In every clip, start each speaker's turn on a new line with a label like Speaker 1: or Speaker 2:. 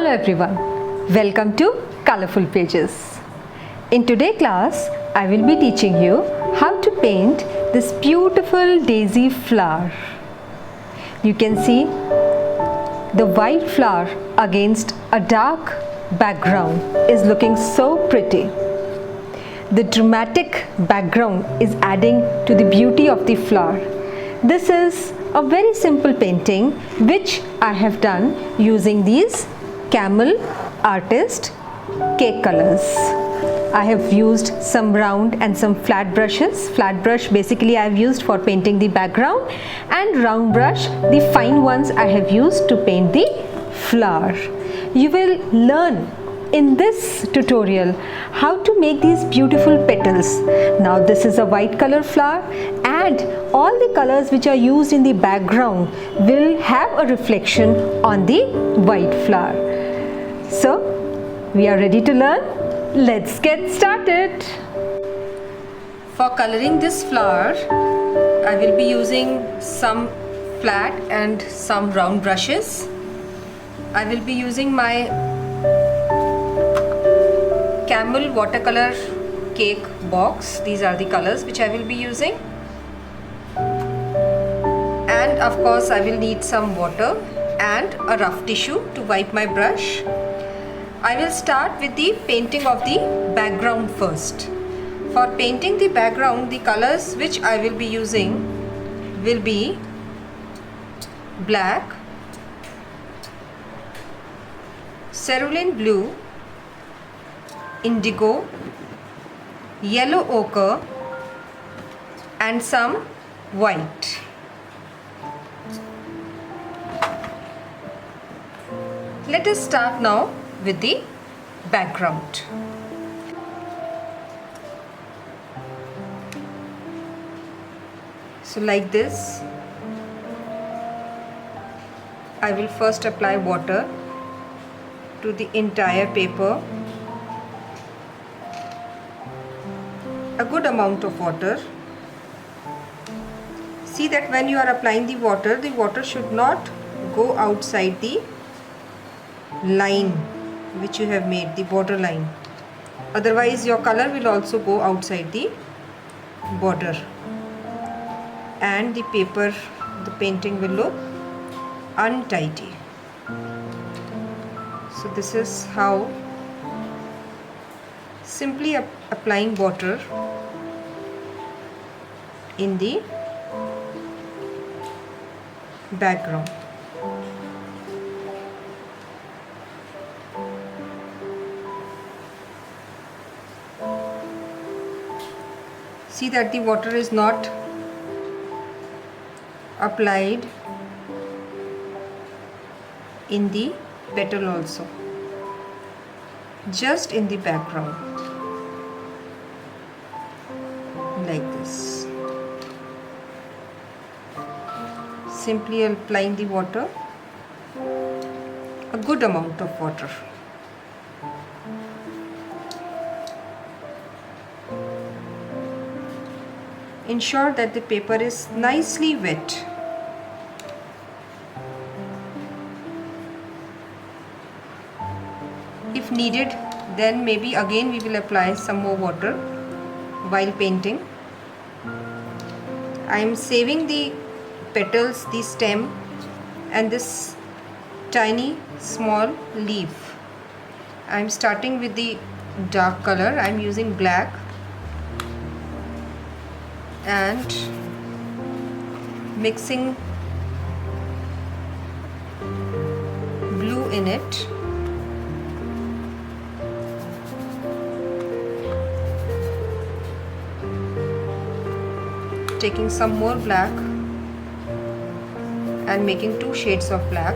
Speaker 1: everyone, welcome to Colorful Pages. In today's class, I will be teaching you how to paint this beautiful daisy flower. You can see the white flower against a dark background is looking so pretty. The dramatic background is adding to the beauty of the flower. This is a very simple painting which I have done using these Camel Artist cake colors. I have used some round and some flat brushes. Flat brush basically I have used for painting the background, and round brush, the fine ones, I have used to paint the flower. You will learn in this tutorial how to make these beautiful petals. Now this is a white color flower, and all the colors which are used in the background will have a reflection on the white flower. So we are ready to learn. Let's get started. For coloring this flower, I will be using some flat and some round brushes. I will be using my Camel watercolor cake box. These are the colors which I will be using, and of course I will need some water and a rough tissue to wipe my brush. I will start with the painting of the background first. For painting the background, the colors which I will be using will be black, cerulean blue, indigo, yellow ochre and some white. Let us start now with the background. So like this, I will first apply water to the entire paper. A good amount of water. See that when you are applying the water should not go outside the line which you have made, the border line. Otherwise your color will also go outside the border, and the paper, the painting will look untidy. So this is how simply applying water in the background. See that the water is not applied in the petal also, just in the background, like this. Simply applying the water, a good amount of water. Ensure that the paper is nicely wet. If needed, then maybe again we will apply some more water while painting. I am saving the petals, the stem and this tiny small leaf. I am starting with the dark color. I am using black and mixing blue in it. Taking some more black and making two shades of black.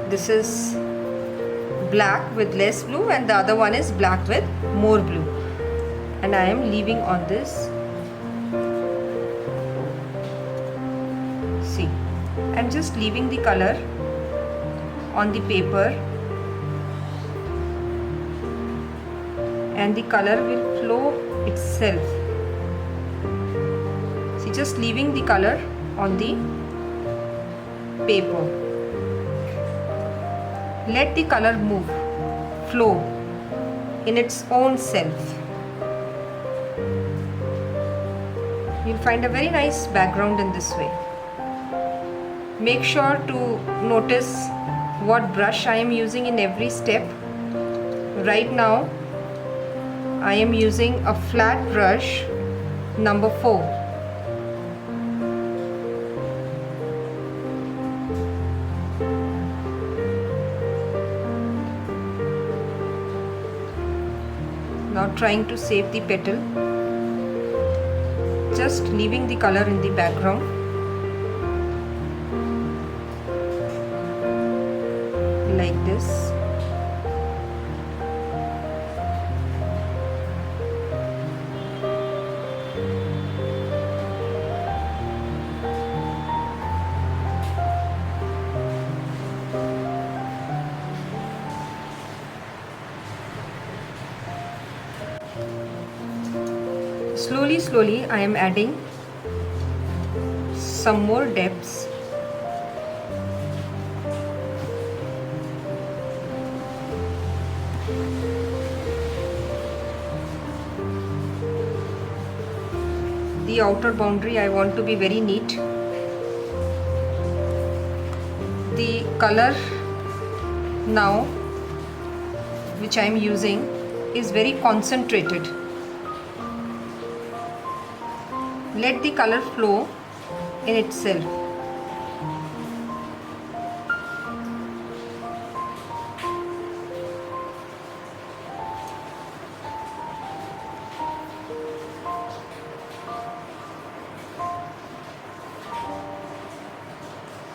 Speaker 1: This is black with less blue and the other one is black with more blue, and I am leaving on this. See, I am just leaving the color on the paper, and the color will flow itself. See, just leaving the color on the paper. let the color move, flow in its own self. You'll find a very nice background in this way. Make sure to notice what brush I am using in every step. Right now I am using a flat brush number 4. Now trying to save the petal, just leaving the color in the background. Like this. Slowly I am adding some more depths. The outer boundary I want to be very neat. The color now which I am using is very concentrated. Let the color flow in itself.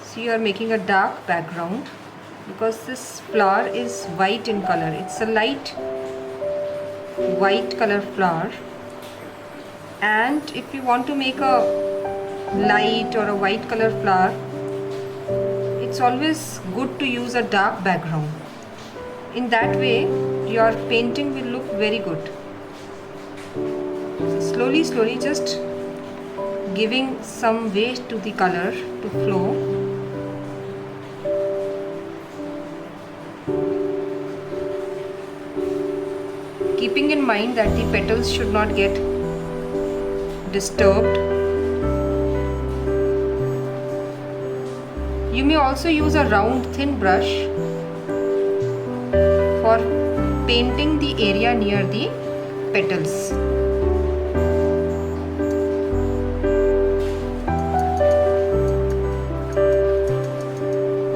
Speaker 1: So you are making a dark background because this flower is white in color. It's a light white color flower. And if you want to make a light or a white color flower, it's always good to use a dark background. In that way your painting will look very good. So slowly just giving some way to the color to flow. Keeping in mind that the petals should not get disturbed. You may also use a round thin brush for painting the area near the petals.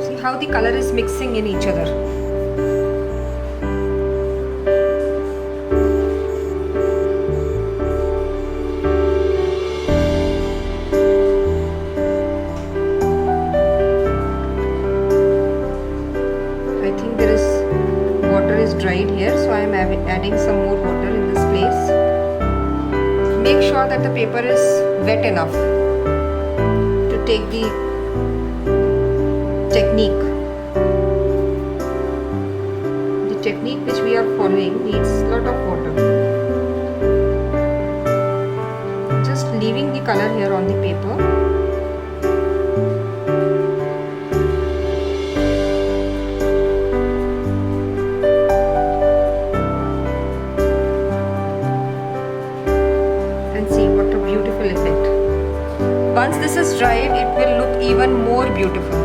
Speaker 1: See how the color is mixing in each other. Dried here, so I am adding some more water in this place. Make sure that the paper is wet enough to take the technique. The technique which we are following needs a lot of water. Just leaving the color here on the paper. Once this is dried, it will look even more beautiful.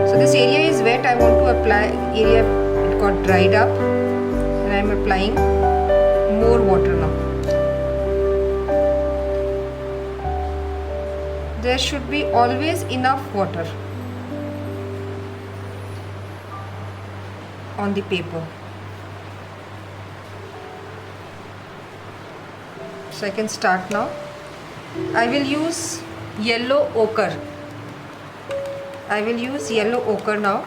Speaker 1: So this area is wet. I want to apply area, it got dried up, and I am applying more water now. There should be always enough water on the paper. So I can start now. I will use yellow ochre. I will use yellow ochre now.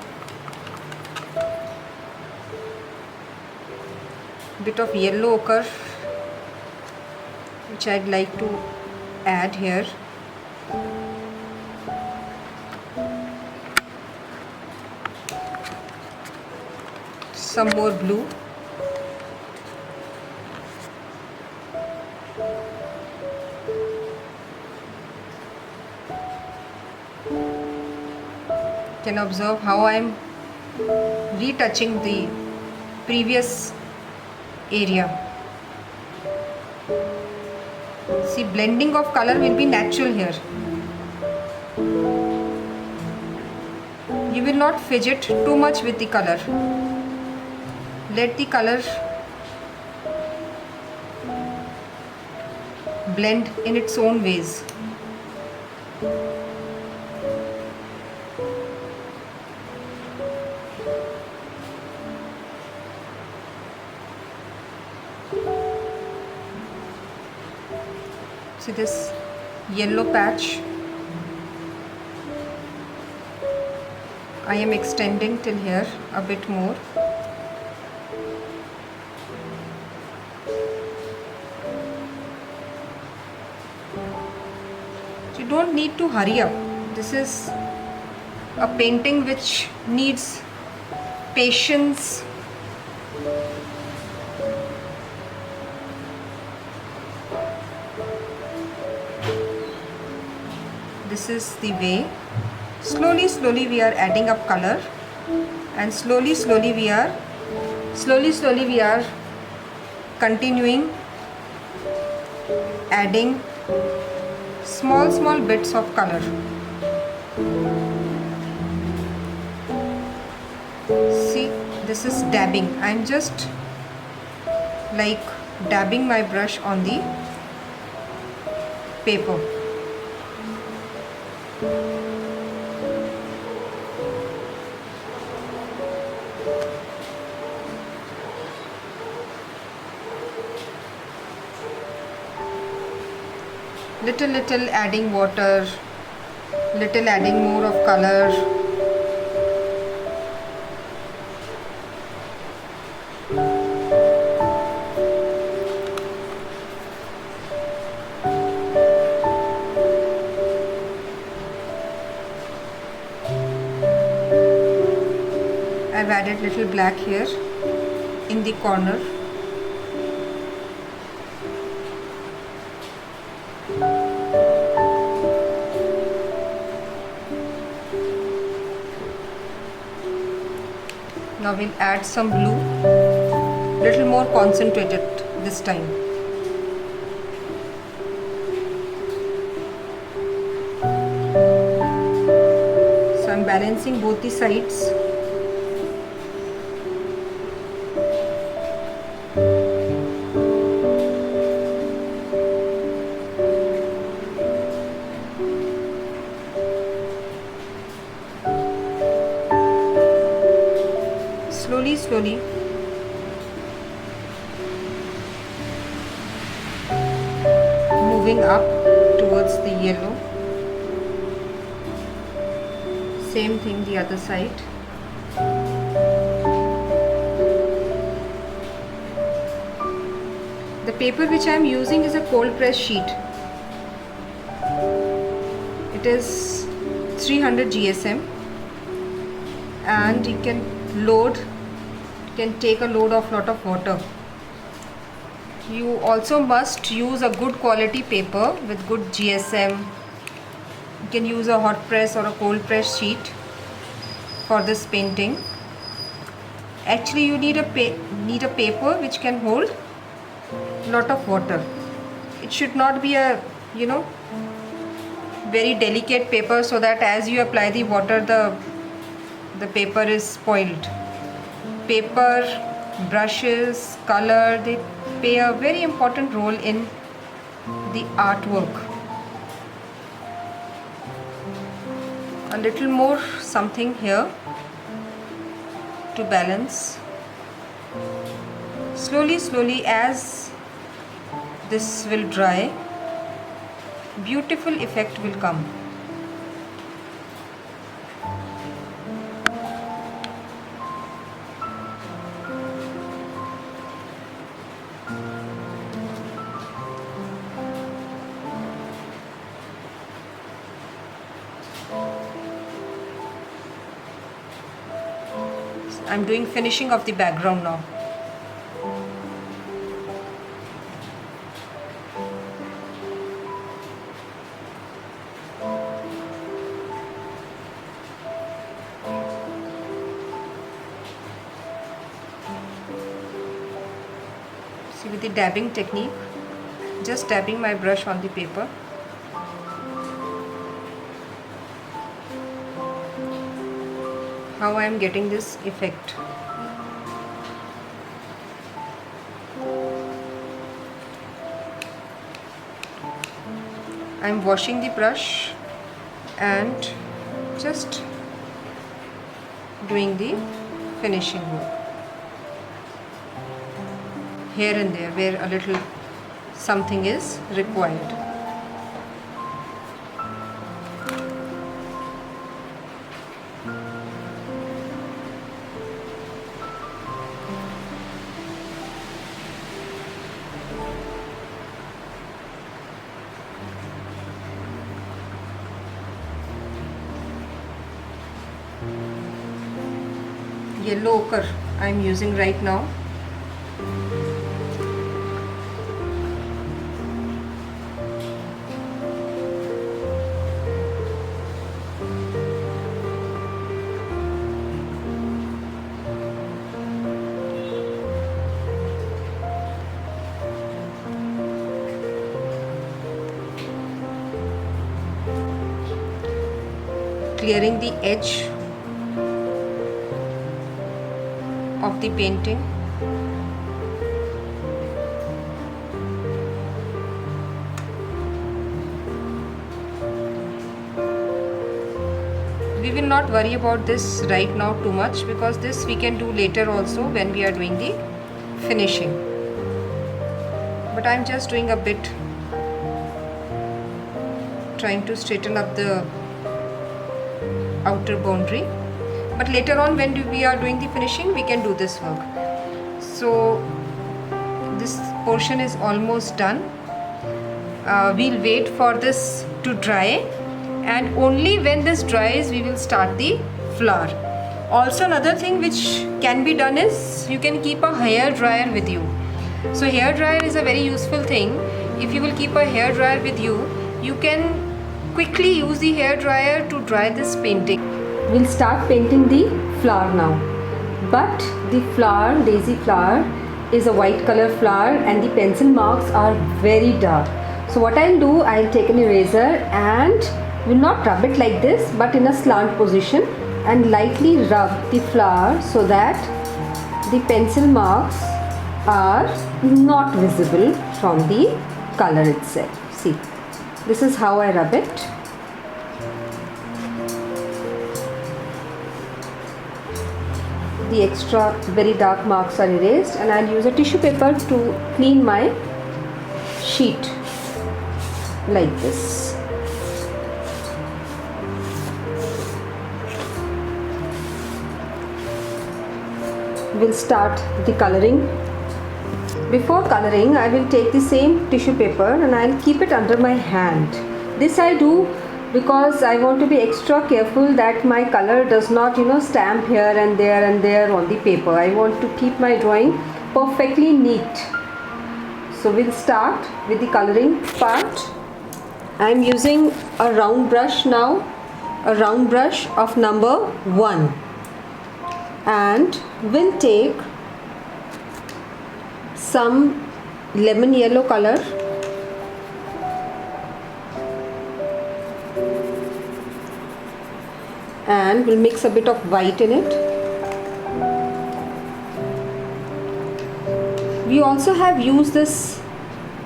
Speaker 1: Bit of yellow ochre which I'd like to add here. Some more blue. Can observe how I am retouching the previous area. See, blending of color will be natural here. You will not fidget too much with the color. Let the color blend in its own ways. See this yellow patch? I am extending till here a bit more. You don't need to hurry up. This is a painting which needs patience. This is the way. Slowly we are adding up color, and slowly we are continuing adding small bits of color. See, this is dabbing. I am just like dabbing my brush on the paper. Little adding water, little adding more of color. I've added little black here in the corner. Now we'll add some blue, little more concentrated this time. So I'm balancing both the sides. Slowly moving up towards the yellow. Same thing the other side. The paper which I am using is a cold press sheet. It is 300 GSM, and you can take a load of lot of water. You also must use a good quality paper with good GSM. You can use a hot press or a cold press sheet for this painting. Actually, you need a paper which can hold lot of water. It should not be a very delicate paper, so that as you apply the water, the paper is spoiled. Paper, brushes, color, they play a very important role in the artwork. A little more something here to balance. Slowly as this will dry, beautiful effect will come. I'm doing finishing of the background now. with the dabbing technique, just dabbing my brush on the paper. How I am getting this effect. I am washing the brush and just doing the finishing work here and there where a little something is required. Yellow ochre I am using right now. Clearing the edge of the painting. We will not worry about this right now too much, because this we can do later also when we are doing the finishing. But I am just doing a bit, trying to straighten up the outer boundary. But later on when we are doing the finishing, we can do this work. So this portion is almost done. We'll wait for this to dry, and only when this dries we will start the flower. Also another thing which can be done is you can keep a hair dryer with you. So hair dryer is a very useful thing. If you will keep a hair dryer with you, you can quickly use the hair dryer to dry this painting. We'll start painting the flower now. But the flower, daisy flower, is a white color flower and the pencil marks are very dark. So what I'll do, I'll take an eraser and will not rub it like this, but in a slant position, and lightly rub the flower so that the pencil marks are not visible from the color itself. See, this is how I rub it. The extra very dark marks are erased, and I'll use a tissue paper to clean my sheet like this. We'll start the coloring. Before coloring, I will take the same tissue paper and I'll keep it under my hand. This I do because I want to be extra careful that my color does not, stamp here and there on the paper. I want to keep my drawing perfectly neat. So we'll start with the coloring part. I'm using a round brush now, a round brush of number 1, and we'll take some lemon yellow color and we'll mix a bit of white in it. We also have used this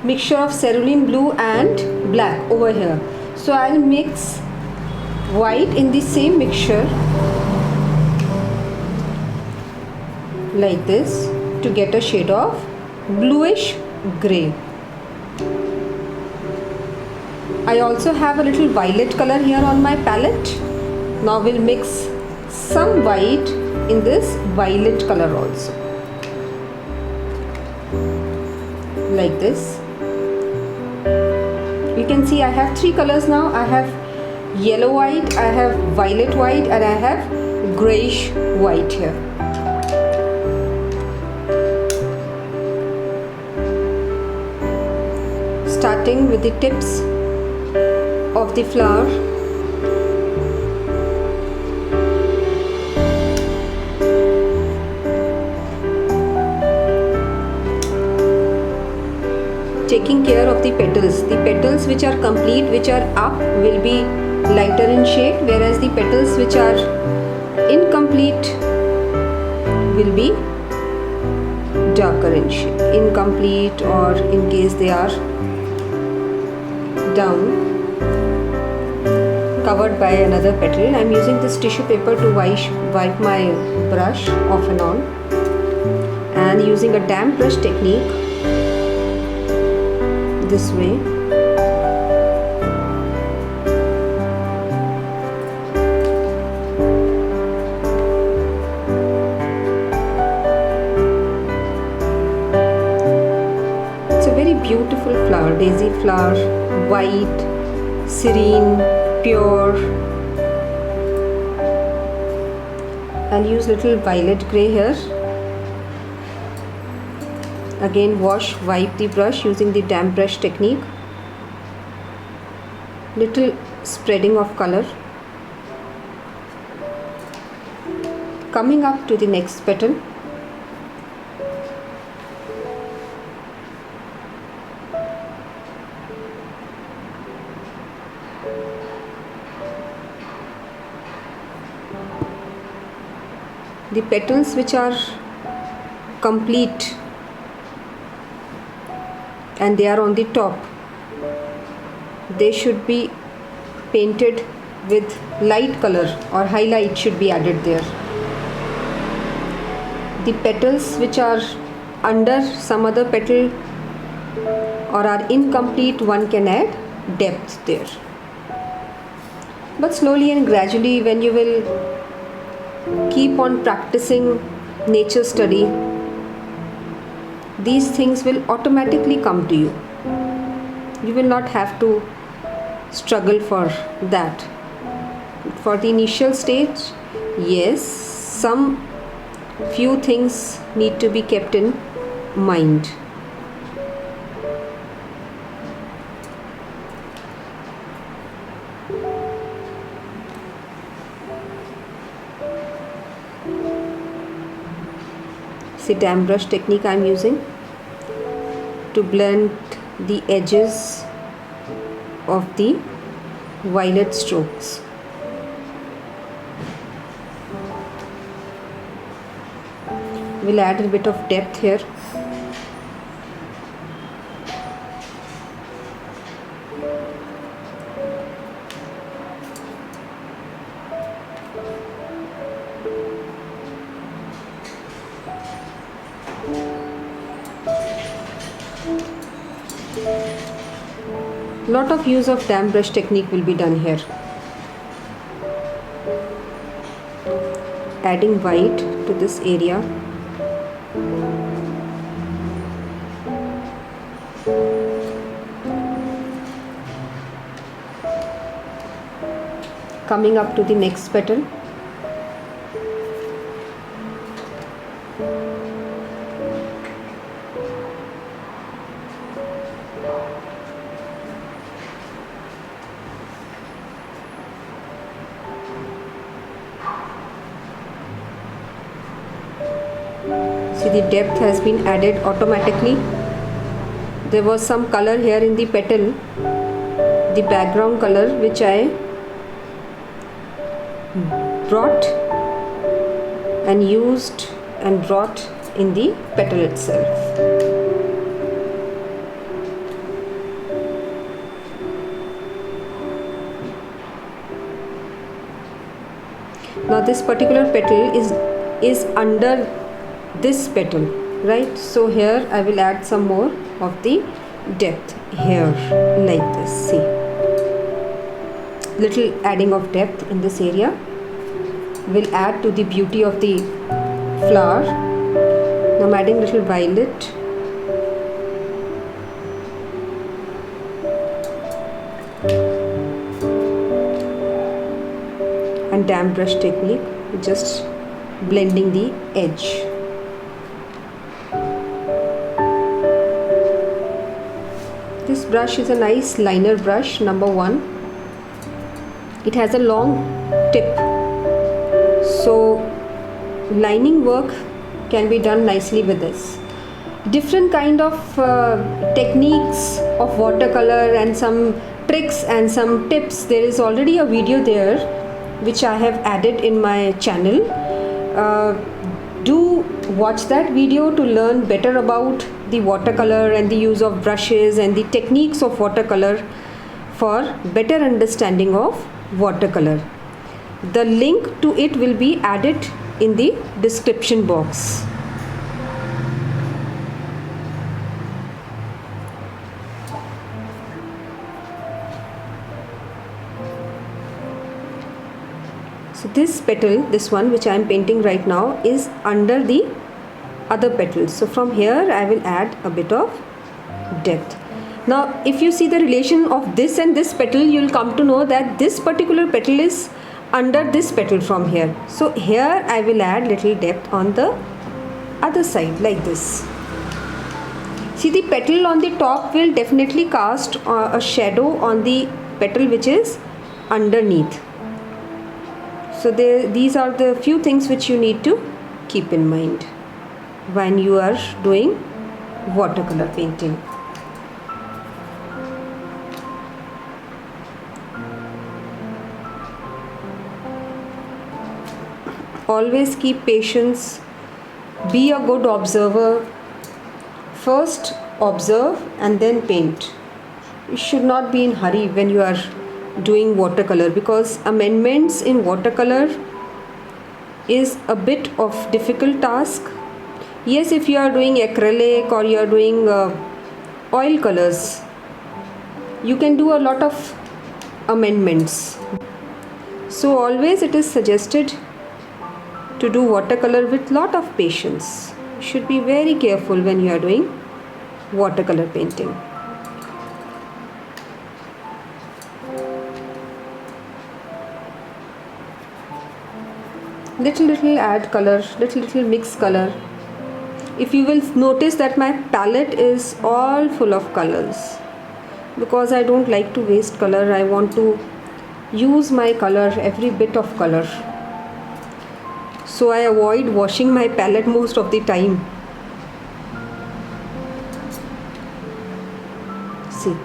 Speaker 1: mixture of cerulean blue and black over here. So I'll mix white in the same mixture like this to get a shade of bluish grey. I also have a little violet color here on my palette. Now we'll mix some white in this violet color also, like this. You can see I have 3 colors now. I have yellow white, I have violet white, and I have grayish white here. Starting with the tips of the flower.
Speaker 2: taking care of the petals. The petals which are complete, which are up, will be lighter in shade, whereas the petals which are incomplete will be darker in shade. Incomplete, or in case they are down, covered by another petal. I am using this tissue paper to wipe my brush off and on, and using a damp brush technique this way. It's a very beautiful flower, daisy flower, white, serene, pure. I'll use little violet grey here. Again wipe the brush using the damp brush technique. Little spreading of color. Coming up to the next petal. The petals which are complete and they are on the top, they should be painted with light color, or highlight should be added there. The petals which are under some other petal or are incomplete, one can add depth there. But slowly and gradually, when you will keep on practicing nature study, these things will automatically come to you. You will not have to struggle for that. For the initial stage, yes, some few things need to be kept in mind. See, damp brush technique I am using to blend the edges of the violet strokes. We'll add a bit of depth here. Lot of use of damp brush technique will be done here. Adding white to this area. Coming up to the next petal. See, the depth has been added automatically. There was some color here in the petal, the background color, which I brought and used and brought in the petal itself. Now this particular petal is under this petal, right? So here I will add some more of the depth here, like this. See, little adding of depth in this area will add to the beauty of the flower. Now I'm adding little violet. And damp brush technique, just blending the edge. This brush is a nice liner brush, number 1. It has a long tip, so lining work can be done nicely with this. different kind of techniques of watercolor and some tricks and some tips. There is already a video there which I have added in my channel. Do watch that video to learn better about the watercolor and the use of brushes and the techniques of watercolor for better understanding of watercolor. The link to it will be added in the description box. So this petal, this one which I am painting right now, is under the other petals. So from here I will add a bit of depth. Now if you see the relation of this and this petal, you will come to know that this particular petal is under this petal from here. So here I will add little depth on the other side like this. See, the petal on the top will definitely cast a shadow on the petal which is underneath. So these are the few things which you need to keep in mind when you are doing watercolor painting. Always keep patience, be a good observer. First observe and then paint. You should not be in hurry when you are doing watercolor, because amendments in watercolor is a bit of difficult task. Yes, if you are doing acrylic or you are doing oil colors, you can do a lot of amendments. So always it is suggested to do watercolor with lot of patience. You should be very careful when you are doing watercolor painting. Little add color, little mix color. If you will notice that my palette is all full of colors, because I don't like to waste color. I want to use my color, every bit of color. So I avoid washing my palette most of the time. See,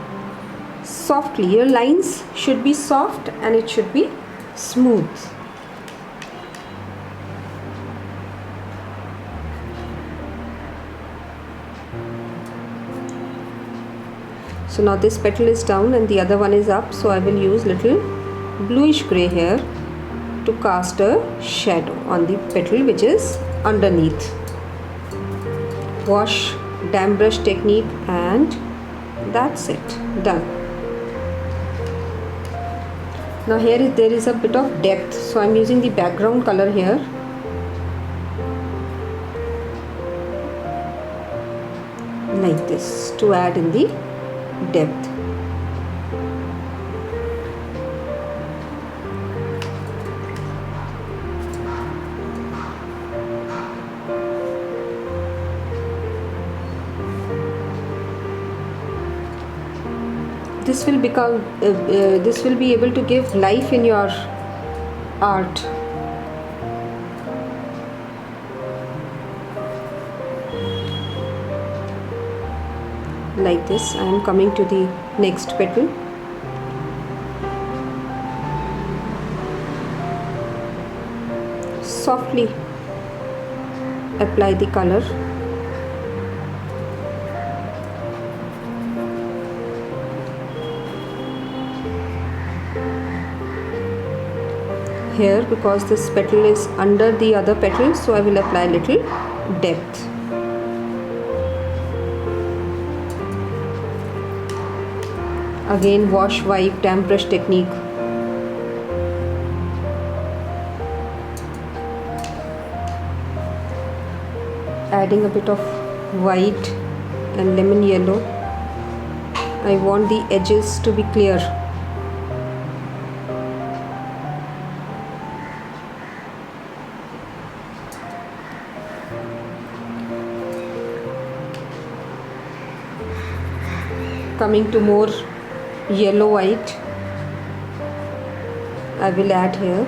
Speaker 2: softly, your lines should be soft and it should be smooth. So now this petal is down and the other one is up, so I will use little bluish grey here to cast a shadow on the petal which is underneath. Wash, damp brush technique, and that's it, done. Now there is a bit of depth, so I'm using the background color here. Like this, to add in the depth. This will become this will be able to give life in your art. Like this, I am coming to the next petal. Softly apply the color. Here, because this petal is under the other petal, so I will apply little depth. Again, wash, wipe, damp brush technique. Adding a bit of white and lemon yellow. I want the edges to be clear. Coming to more yellow white, I will add here.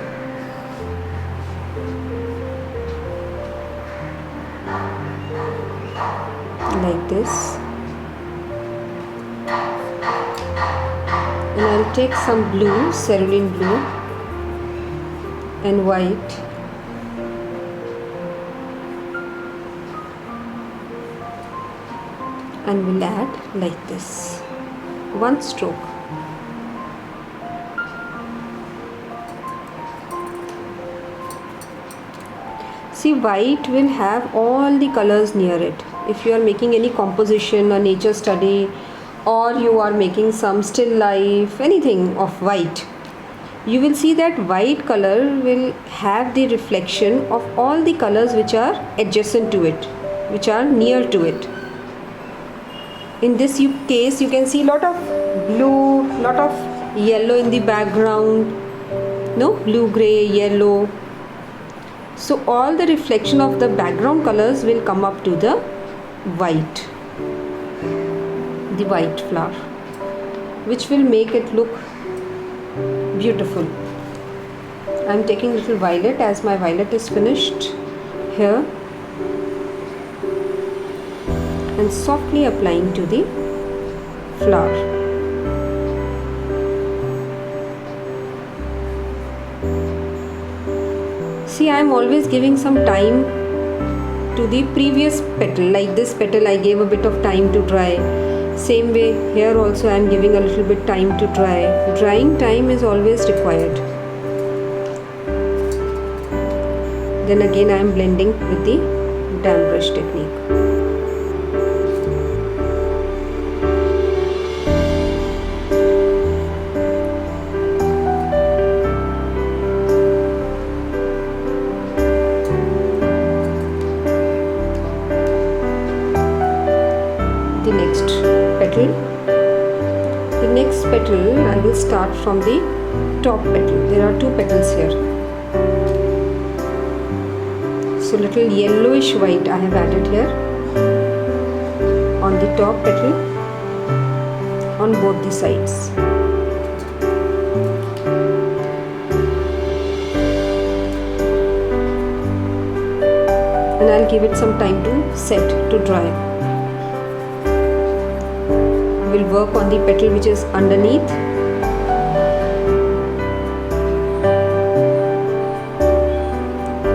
Speaker 2: like this. And I'll take some blue, cerulean blue and white, and we'll add like this, one stroke. See, white will have all the colors near it. If you are making any composition or nature study, or you are making some still life, anything of white, you will see that white color will have the reflection of all the colors which are adjacent to it, which are near to it. In this case, you can see lot of blue, lot of yellow in the background, no, blue, gray, yellow. So all the reflection of the background colors will come up to the white flower, which will make it look beautiful. I am taking little violet, as my violet is finished here, and softly applying to the flower. See, I am always giving some time to the previous petal. Like this petal, I gave a bit of time to dry. Same way here also I am giving a little bit time to dry. Drying time is always required. Then again I am blending with the damp brush technique. The next petal, I will start from the top petal. There are two petals here. So little yellowish white I have added here on the top petal on both the sides. And I'll give it some time to set, to dry. Will work on the petal which is underneath.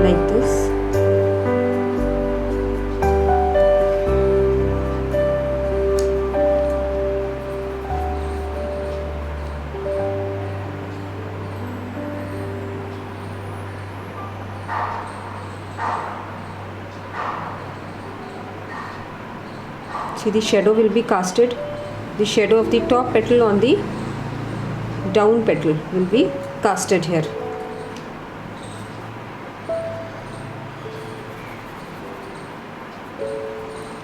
Speaker 2: Like this. See, the shadow will be casted. The shadow of the top petal on the down petal will be casted here.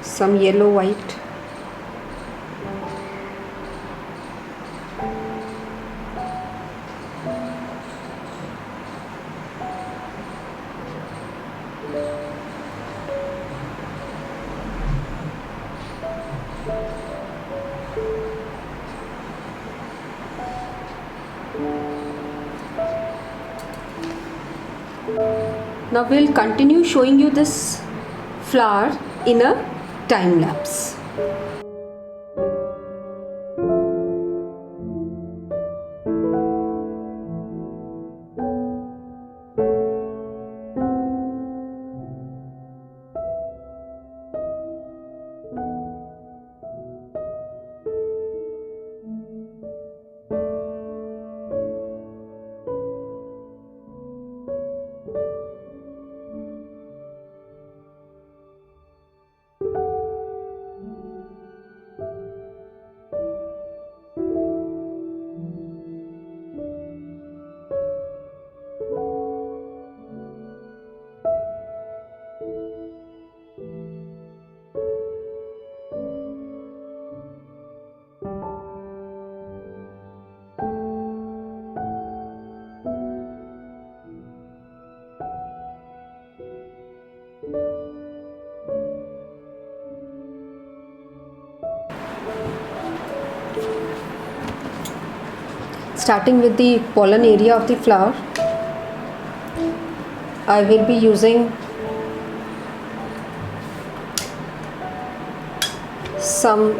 Speaker 2: Some yellow white. Now we'll continue showing you this flower in a time lapse. Starting with the pollen area of the flower, I will be using some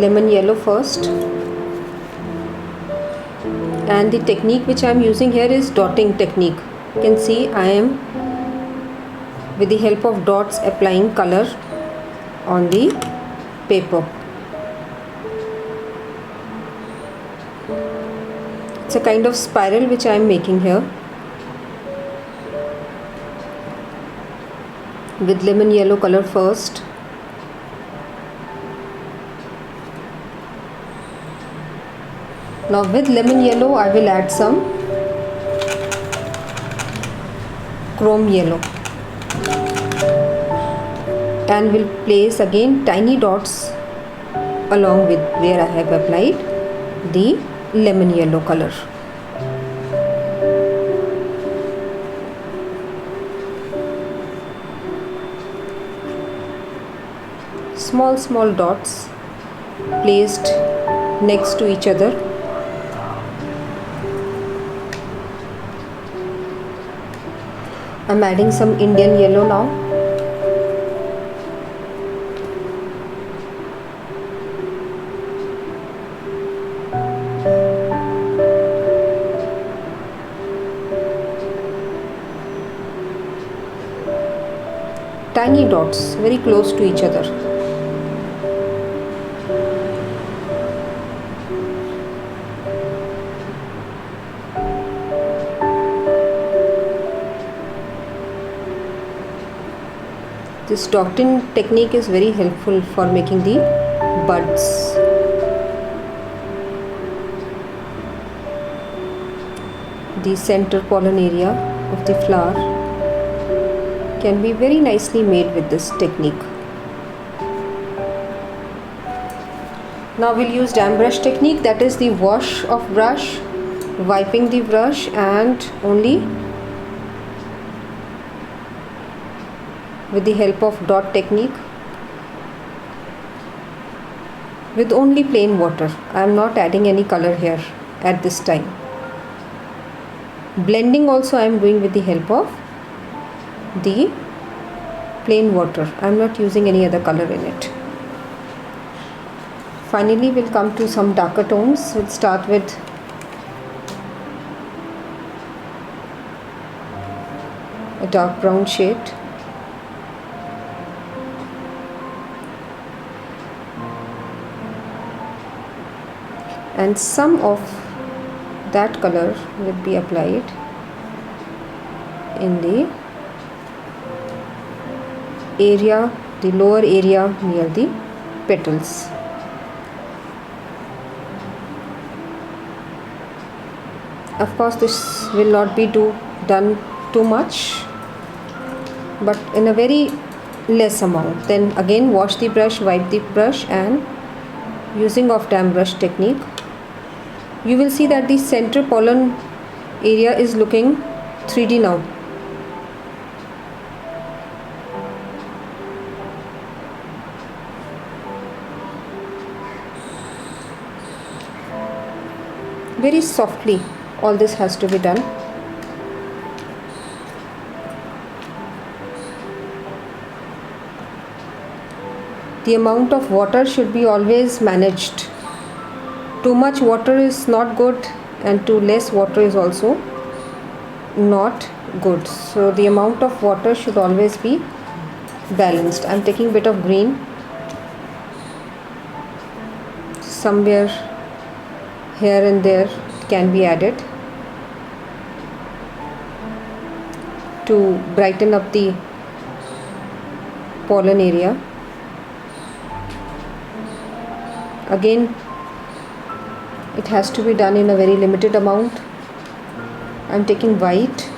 Speaker 2: lemon yellow first, and the technique which I am using here is dotting technique. You can see I am with the help of dots applying color on the paper. It's a kind of spiral which I am making here with lemon yellow color first. Now with lemon yellow I will add some chrome yellow and will place again tiny dots along with where I have applied the lemon yellow color. Small dots placed next to each other. I'm adding some Indian yellow now. Tiny dots very close to each other. This dotting technique is very helpful for making the buds. The center pollen area of the flower can be very nicely made with this technique. Now we'll use dam brush technique, that is the wash of brush, wiping the brush and only with the help of dot technique with only plain water. I am not adding any color here at this time. Blending also I am doing with the help of the plain water. I am not using any other color in it. Finally we'll come to some darker tones. We'll start with a dark brown shade. And some of that color will be applied in the area, the lower area near the petals. Of course this will not be done too much, but in a very less amount. Then again wash the brush, wipe the brush, and using of dam brush technique you will see that the center pollen area is looking 3D now. Very softly all this has to be done. The amount of water should be always managed. Too much water is not good and too less water is also not good. So the amount of water should always be balanced. I am taking a bit of green somewhere here and there, can be added to brighten up the pollen area. Again it has to be done in a very limited amount. I am taking white,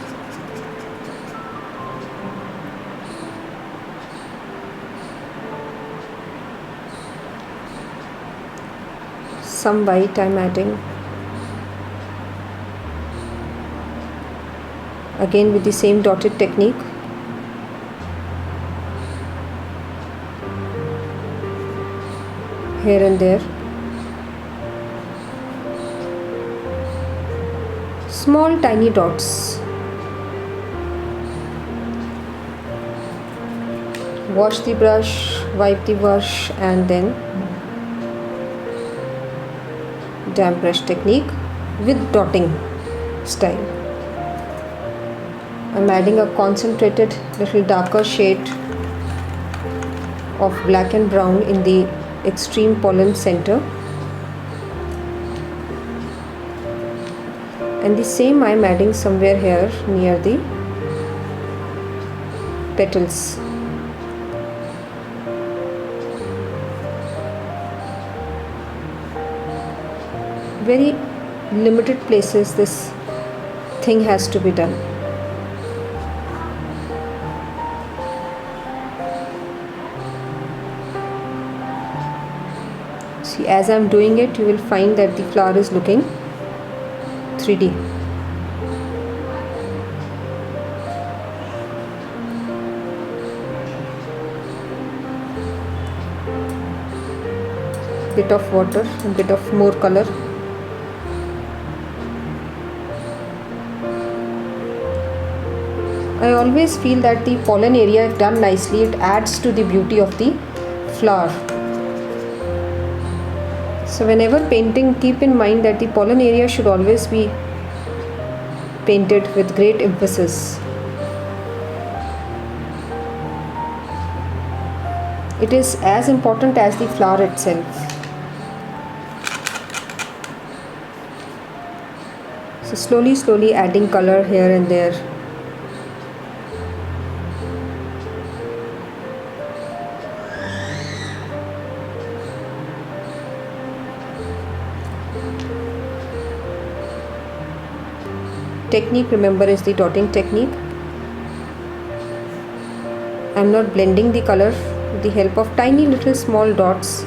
Speaker 2: some white I am adding, again with the same dotted technique. Here and there. Small tiny dots wash the brush, wipe the brush, and then damp brush technique with dotting style. I'm adding a concentrated little darker shade of black and brown in the extreme pollen center, and the same I'm adding somewhere here near the petals. Very limited places this thing has to be done. See, as I'm doing it, you will find that the flower is looking 3D. Bit of water and bit of more color. I always feel that the pollen area, if done nicely, it adds to the beauty of the flower. So whenever painting, keep in mind that the pollen area should always be painted with great emphasis. It is as important as the flower itself. So slowly adding color here and there. Technique, remember, is the dotting technique. I am not blending the color with the help of tiny little small dots.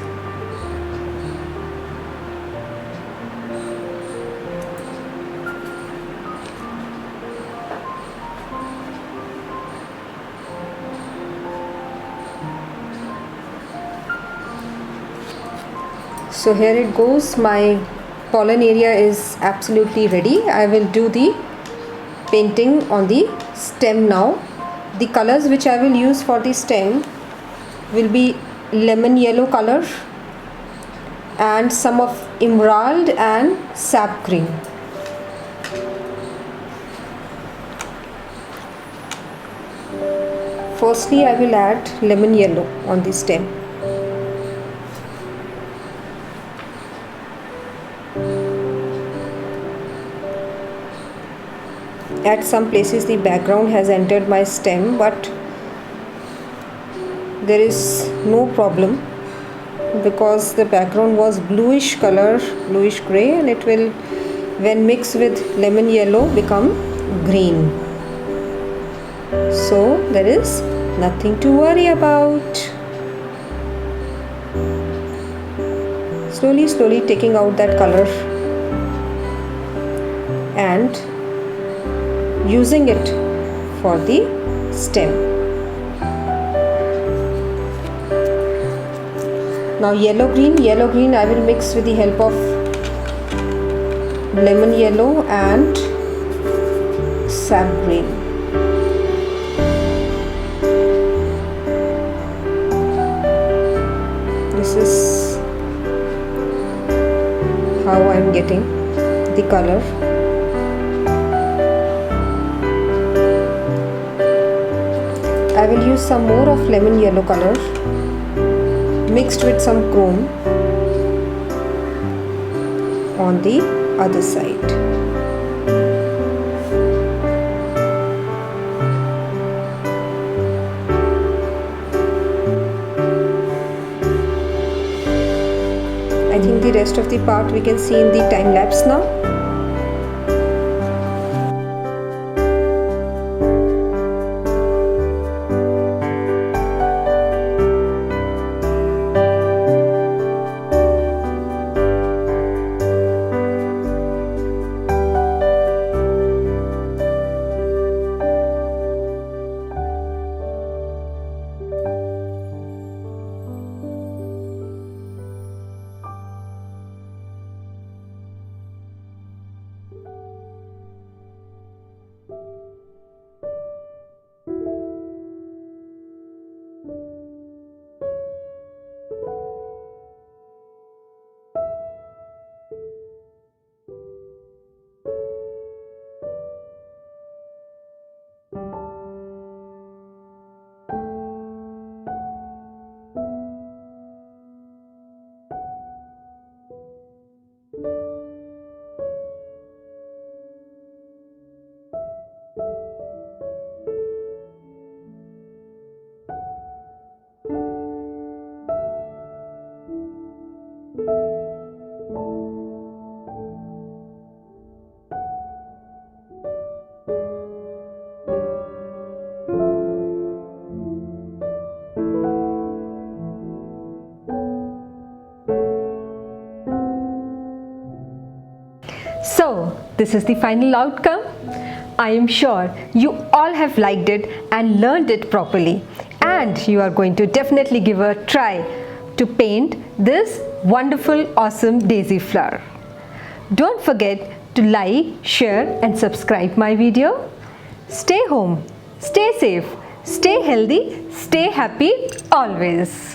Speaker 2: So here it goes, my pollen area is absolutely ready. I will do the painting on the stem now. The colors which I will use for the stem will be lemon yellow color and some of emerald and sap green. Firstly, I will add lemon yellow on the stem. At some places the background has entered my stem, but there is no problem because the background was bluish color, bluish gray, and it will, when mixed with lemon yellow, become green. So there is nothing to worry about. Slowly taking out that color and using it for the stem. Now yellow green I will mix with the help of lemon yellow and sap green. This is how I am getting the color. I will use some more of lemon yellow color mixed with some chrome on the other side. I think the rest of the part we can see in the time lapse now.
Speaker 1: this is the final outcome. I am sure you all have liked it and learned it properly, and you are going to definitely give a try to paint this wonderful, awesome daisy flower. Don't forget to like, share and subscribe my video. Stay home, stay safe, stay healthy, stay happy always.